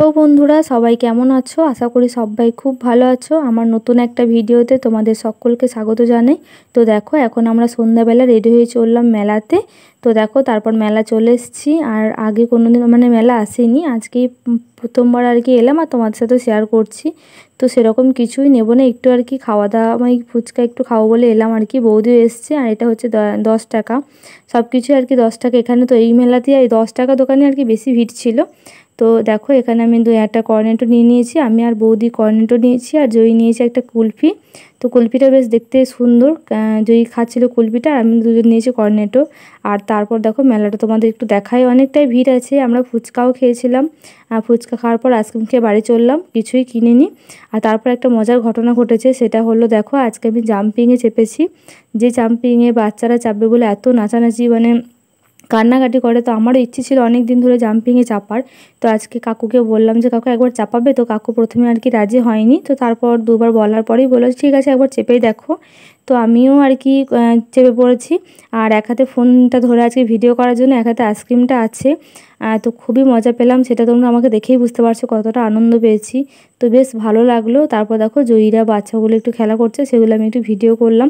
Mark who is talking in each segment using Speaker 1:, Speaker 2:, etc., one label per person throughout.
Speaker 1: Hello বন্ধুরা, সবাই কেমন আছো? আশা করি সবাই খুব ভালো আছো। আমার নতুন একটা ভিডিওতে তোমাদের সকলকে স্বাগত জানাই। তো দেখো, এখন আমরা সন্ধ্যাবেলা রেডি হয়ে চললাম মেলাতে। তো দেখো, তারপর মেলা চলে এসেছি। আর আগে কোনোদিন মেলা আসেনি, আজকেই প্রথমবার এলাম আর তোমাদের সাথে শেয়ার করছি। তো সেরকম কিছুই নেবো না, একটু খাওয়া দাওয়া ফুচকা একটু খাবো বলে এলাম বৌদিও এসছে। আর এটা হচ্ছে 10 টাকা, সব কিছু 10 টাকা। এখানে তো এই মেলাতে এই 10 টাকা দোকানে বেশি ভিড় ছিল। তো দেখো, এখানে আমি একটা কর্নেটো নিয়ে নিয়েছি, আমি আর বৌদি কর্নেটো নিয়েছি, আর জয়ী নিয়েছি একটা কুলফি। তো কুলফিটা বেশ দেখতে সুন্দর, জয়ী খাচ্ছিল কুলফিটা, আর আমি দুজন নিয়েছি কর্নেটো। আর তারপর দেখো, মেলাটা তোমাদের একটু দেখাই, অনেকটাই ভিড় আছে। আমরা ফুচকাও খেয়েছিলাম, ফুচকা খাওয়ার পর আইসক্রিম খেয়ে বাড়ি চললাম, কিছুই কিনিনি। আর তারপর একটা মজার ঘটনা ঘটেছে, সেটা হলো দেখো, আজকে আমি জাম্পিংয়ে চেপেছি। যে জাম্পিংয়ে বাচ্চারা চাপবে বলে এত নাচানাচি কান্নাকাটি করে। তো আমারও ইচ্ছে ছিল অনেক দিন ধরে জাম্পিংয়ে চাপার। তো আজকে কাকুকে বললাম যে কাকু একবার চাপাবে, তো কাকু প্রথমে রাজি হয়নি। তো তারপর দুবার বলার পরেই বলল ঠিক আছে, একবার চেপেই দেখো। তো আমিও চেপে পড়েছি। আর এক হাতে ফোনটা ধরে আজকে ভিডিও করার জন্য, এক হাতে আইসক্রিমটা আছে। তো খুবই মজা পেলাম, সেটা তোমরা আমাকে দেখেই বুঝতে পারছো কতটা আনন্দ পেয়েছি। তো বেশ ভালো লাগলো। তারপর দেখো, জয়ীরা বাচ্চাগুলো একটু খেলা করছে, সেগুলো আমি একটু ভিডিও করলাম।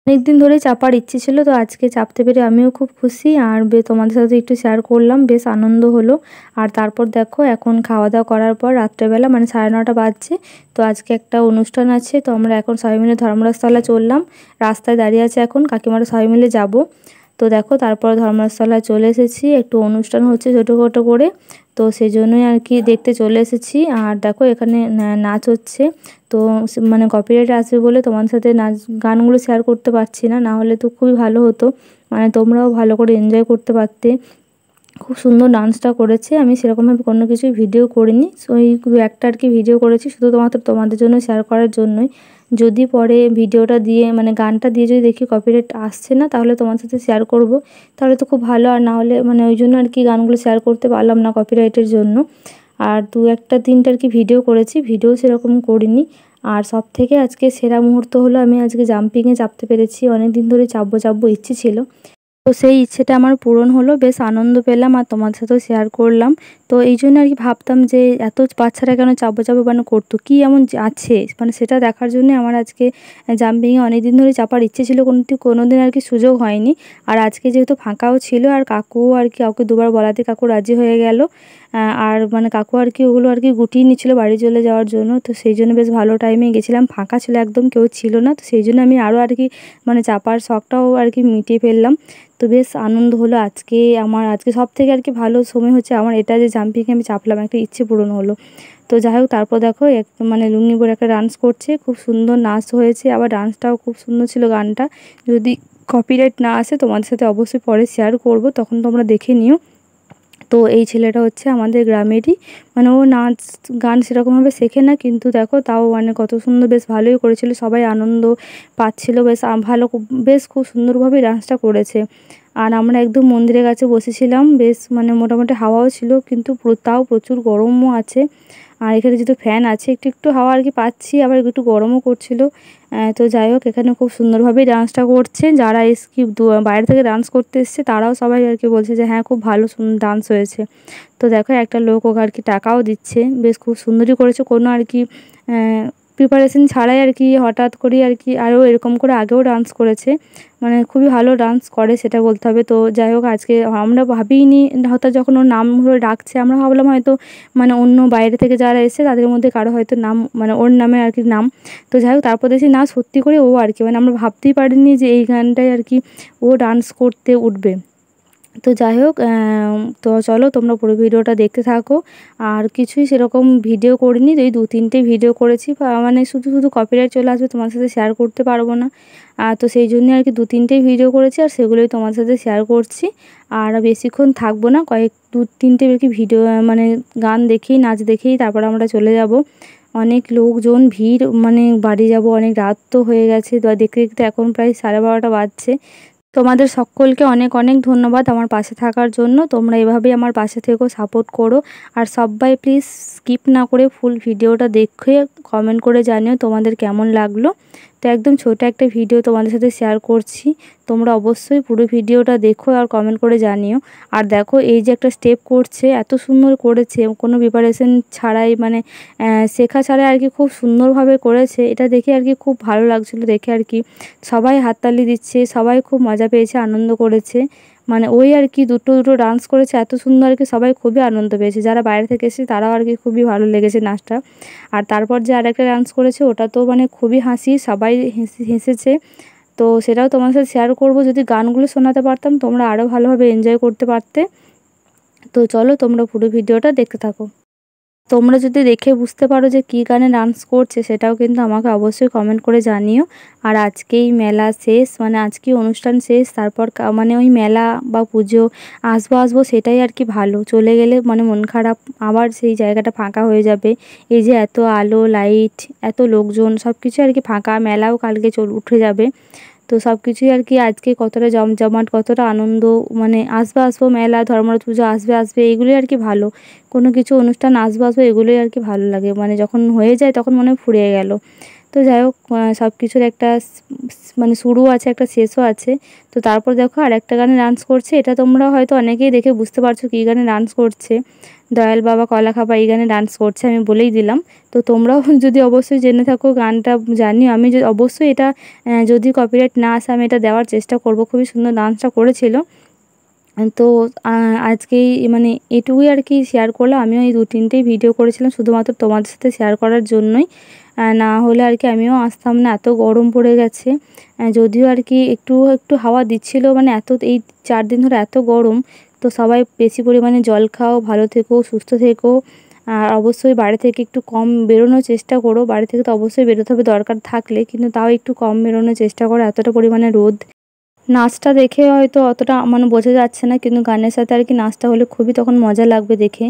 Speaker 1: অনেকদিন ধরেই চাপার ইচ্ছে ছিল, তো আজকে চাপতে পেরে আমিও খুব খুশি। আর তোমাদের সাথে একটু শেয়ার করলাম, বেশ আনন্দ হলো। আর তারপর দেখো, এখন খাওয়া দাওয়া করার পর রাত্রেবেলা 9:30 বাজছে। তো আজকে একটা অনুষ্ঠান আছে, তো আমরা এখন সবাই মিলে ধর্মরাজতলা চললাম। রাস্তায় দাঁড়িয়ে আছে এখন, কাকিমারা সবাই মিলে যাব। তো দেখো, তারপর ধর্মরাজতলায় চলে এসেছি, একটু অনুষ্ঠান হচ্ছে ছোটোখাটো করে। তো সেই জন্যই দেখতে চলে এসেছি। আর দেখো, এখানে নাচ হচ্ছে। তো কপিরাইট আসবে বলে তোমাদের সাথে নাচ গানগুলো শেয়ার করতে পারছি না, না হলে তো খুবই ভালো হতো, তোমরাও ভালো করে এনজয় করতে পারতে। খুব সুন্দর ডান্সটা করেছে। আমি সেরকমভাবে কোনো কিছুই ভিডিও করিনি, ওই একটা ভিডিও করেছি শুধুমাত্র তোমাদের জন্য শেয়ার করার জন্যই। যদি পরে ভিডিওটা দিয়ে গানটা দিয়ে যদি দেখি কপিরাইট আসছে না, তাহলে তোমার সাথে শেয়ার করব, তাহলে তো খুব ভালো। আর না হলে ওই জন্য গানগুলো শেয়ার করতে পারলাম না কপিরাইটের জন্য। আর 2-1-3টা ভিডিও করেছি, ভিডিও সেরকম করিনি। আর সবথেকে আজকে সেরা মুহূর্ত হলো, আমি আজকে জাম্পিংয়ে চাপতে পেরেছি। অনেক দিন ধরে চাপবো ইচ্ছে ছিল, তো সেই ইচ্ছেটা আমার পূরণ হলো। বেশ আনন্দ পেলাম, আর তোমাদের সাথেও শেয়ার করলাম। তো এই জন্য ভাবতাম যে এত বাচ্চারা কেন চাপবো করতো, কী এমন আছে সেটা দেখার জন্য আমার আজকে জাম্পিংয়ে অনেক দিন ধরে চাপার ইচ্ছে ছিল, কোনো দিন সুযোগ হয়নি। আর আজকে যেহেতু ফাঁকাও ছিল, আর কাকু কাউকে দুবার বলাতে কাকু রাজি হয়ে গেল। আর কাকু ওগুলো গুটিয়ে নিচ্ছিল বাড়ি চলে যাওয়ার জন্য। তো সেই জন্য বেশ ভালো টাইমে গেছিলাম, ফাঁকা ছিল একদম, কেউ ছিল না। তো সেই জন্য আমি আরও চাপার শখটাও মিটিয়ে ফেললাম। তো বেশ আনন্দ হলো আজকে আমার। আজকে সবথেকে ভালো সময় হচ্ছে আমার এটা, যে জাম্পিংয়ে আমি চাপলাম, একটা ইচ্ছে পূরণ হলো। তো যাই হোক, তারপর দেখো লুঙ্গি পরে একটা ডান্স করছে, খুব সুন্দর নাচ হয়েছে, আবার ডান্সটাও খুব সুন্দর ছিল। গানটা যদি কপিরাইট না আসে তোমাদের সাথে অবশ্যই পরে শেয়ার করব, তখন তোমরা দেখে নিও। তো এই ছেলেটা হচ্ছে আমাদের গ্রামেরই, ও নাচ গান সেরকমভাবে শেখে না, কিন্তু দেখো তাও কত সুন্দর, বেশ ভালোই করেছিল, সবাই আনন্দ পাচ্ছিল, বেশ ভালো, বেশ খুব সুন্দরভাবে ডান্সটা করেছে। আর আমরা একদম মন্দিরের কাছে বসেছিলাম, বেশ মোটামুটি হাওয়াও ছিল, কিন্তু তাও প্রচুর গরমও আছে। আর এখানে যেহেতু ফ্যান আছে, একটু একটু হাওয়া পাচ্ছি, আবার একটু গরমও করছিল। তো যাই হোক, এখানে খুব সুন্দরভাবেই ডান্সটা করছে। যারা বাইরে থেকে ডান্স করতে এসছে, তারাও সবাই বলছে যে হ্যাঁ, খুব ভালো ডান্স হয়েছে। তো দেখো, একটা লোক ওকে টাকাও দিচ্ছে, বেশ খুব সুন্দরই করেছে, কোনো প্রিপারেশন ছাড়াই হঠাৎ করেই আরও এরকম করে আগেও ডান্স করেছে, খুবই ভালো ডান্স করে, সেটা বলতে হবে। তো যাই হোক, আজকে আমরা ভাবিনি, হঠাৎ যখন ওর নাম ধরে ডাকছে, আমরা ভাবলাম হয়তো অন্য বাইরে থেকে যারা এসেছে তাদের মধ্যে কারো হয়তো নাম, ওর নামে নাম। তো যাই হোক, তারপর দেখি না, সত্যি করে ও আমরা ভাবতেই পারিনি যে এই গানটাই ও ডান্স করতে উঠবে। তো যাই হোক, তো চলো তোমরা পুরো ভিডিওটা দেখতে থাকো। আর কিছুই সেরকম ভিডিও করিনি, এই 2-3টে ভিডিও করেছি, শুধু কপিরাইট চলে আসবে, তোমার সাথে শেয়ার করতে পারবো না। তো সেই জন্যই 2-3টেই ভিডিও করেছি, আর সেগুলোই তোমার সাথে শেয়ার করছি। আর বেশিক্ষণ থাকবো না, 2-3টে ভিডিও গান দেখেই, নাচ দেখেই তারপর আমরা চলে যাব। অনেক লোকজন, ভিড়, বাড়ি যাব, অনেক রাত তো হয়ে গেছে। তো দেখতে দেখতে এখন প্রায় 12:30 বাজছে। তোমাদের সকলকে অনেক অনেক ধন্যবাদ আমার পাশে থাকার জন্য। তোমরা এভাবেই আমার পাশে থেকেও সাপোর্ট করো। আর সবাই প্লিজ স্কিপ না করে ফুল ভিডিওটা দেখে কমেন্ট করে জানিও তোমাদের কেমন লাগলো। তো একদম ছোট একটা ভিডিও তোমাদের সাথে শেয়ার করছি। তোমরা অবশ্যই পুরো ভিডিওটা দেখো আর কমেন্ট করে জানিও। আর দেখো এই যে একটা স্টেপ করছে, এত সুন্দর করেছে, কোনো প্রিপারেশন ছাড়াই মানে শেখা ছাড়াই আর কি খুব সুন্দরভাবে করেছে। এটা দেখে আর কি খুব ভালো লাগছিলো দেখে আর কি। সবাই হাততালি দিচ্ছে, সবাই খুব মজা পেয়েছে, আনন্দ করেছে। মানে ওই আর কি দুটো ডান্স করেছে এত সুন্দর আর কি, সবাই খুবই আনন্দ পেয়েছে। যারা বাইরে থেকে এসেছে তারাও আর কি খুবই ভালো লেগেছে নাচটা। আর তারপর যে আরেকটা ডান্স করেছে ওটা তো মানে খুবই হাসি, সবাই হেসেছে। তো সেটাও তোমার সাথে শেয়ার করব। যদি গানগুলো শোনাতে পারতাম তোমরা আরও ভালোভাবে এনজয় করতে পারতে। তো চলো তোমরা পুরো ভিডিওটা দেখতে থাকো। তোমরা যদি দেখে বুঝতে পারো যে কী গানে ডান্স করছে সেটাও কিন্তু আমাকে অবশ্যই কমেন্ট করে জানিও। আর আজকেই মেলা শেষ, মানে আজকেই অনুষ্ঠান শেষ, তারপর মানে ওই মেলা বা পুজো আসবো সেটাই আর কি ভালো। চলে গেলে মানে মন খারাপ, আবার সেই জায়গাটা ফাঁকা হয়ে যাবে। এই যে এত আলো লাইট, এত লোকজন, সব কিছু আর কি ফাঁকা, মেলাও কালকে উঠে যাবে। তো সব কিছুই আর কি আজকে কতটা জমজমাট, কতটা আনন্দ, মানে আসবো মেলা, ধর্মরাজ পুজো আসবে এগুলোই আর কি ভালো। কোনো কিছু অনুষ্ঠান আসবো এগুলোই আর কি ভালো লাগে, মানে যখন হয়ে যায় তখন মনে হয় ফুরিয়ে গেল। তো যাই হোক, সব কিছুর একটা মানে শুরু আছে, একটা শেষও আছে। তো তারপর দেখো আর একটা গানে ডান্স করছে, এটা তোমরা হয়তো অনেকেই দেখে বুঝতে পারছো কী গানে ডান্স করছে। দয়াল বাবা কলা খাবা এই গানে ডান্স করছে, আমি বলেই দিলাম। তো তোমরাও যদি অবশ্যই জেনে থাকো গানটা জানিও। আমি অবশ্যই এটা যদি কপিরাইট না আসে আমি এটা দেওয়ার চেষ্টা করব। খুবই সুন্দর ডান্সটা করেছিল। তো আজকেই মানে এটুকুই আর কি শেয়ার করলাম। আমিও এই 2-3টেই ভিডিও করেছিলাম শুধুমাত্র তোমাদের সাথে শেয়ার করার জন্যই। না হলে আর কি আমিও আসতাম না, এত গরম পড়ে গেছে। যদিও আর কি একটু একটু হাওয়া দিচ্ছিল, মানে এই 4 দিন ধরে এত গরম। তো সবাই বেশি পরিমাণে জল খাও, ভালো থেকো, সুস্থ থেকো। আর অবশ্যই বাড়ি থেকে একটু কম বেরোনোর চেষ্টা করো। বাড়ি থেকে তো অবশ্যই বেরোতে হবে দরকার থাকলে, কিন্তু তাও একটু কম বেরোনোর চেষ্টা করো, এতটা পরিমাণে রোদ। নাচটা দেখে হয়তো অতটা মানে বোঝা যাচ্ছে না, কিন্তু গানের সাথে আর কি নাচটা হলে খুবই তখন মজা লাগবে দেখে।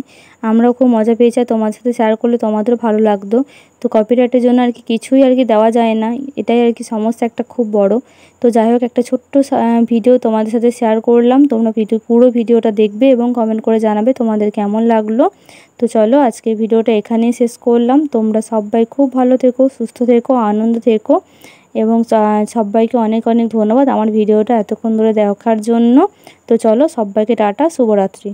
Speaker 1: আমরাও খুব মজা পেয়েছি, আর তোমার সাথে শেয়ার করলে তোমাদেরও ভালো লাগতো। তো কপিরাইটের জন্য আর কি কিছুই আর কি দেওয়া যায় না, এটাই আর কি সমস্যা একটা খুব বড়। তো যাই হোক, একটা ছোট্ট ভিডিও তোমাদের সাথে শেয়ার করলাম। তোমরা পুরো ভিডিওটা দেখবে এবং কমেন্ট করে জানাবে তোমাদের কেমন লাগলো। তো চলো আজকের ভিডিওটা এখানেই শেষ করলাম। তোমরা সবাই খুব ভালো থেকো, সুস্থ থেকো, আনন্দ থেকো, এবং সবাইকে অনেক অনেক ধন্যবাদ আমার ভিডিওটা এতক্ষণ ধরে দেখার জন্য। তো চলো সবাইকে টাটা, শুভরাত্রি।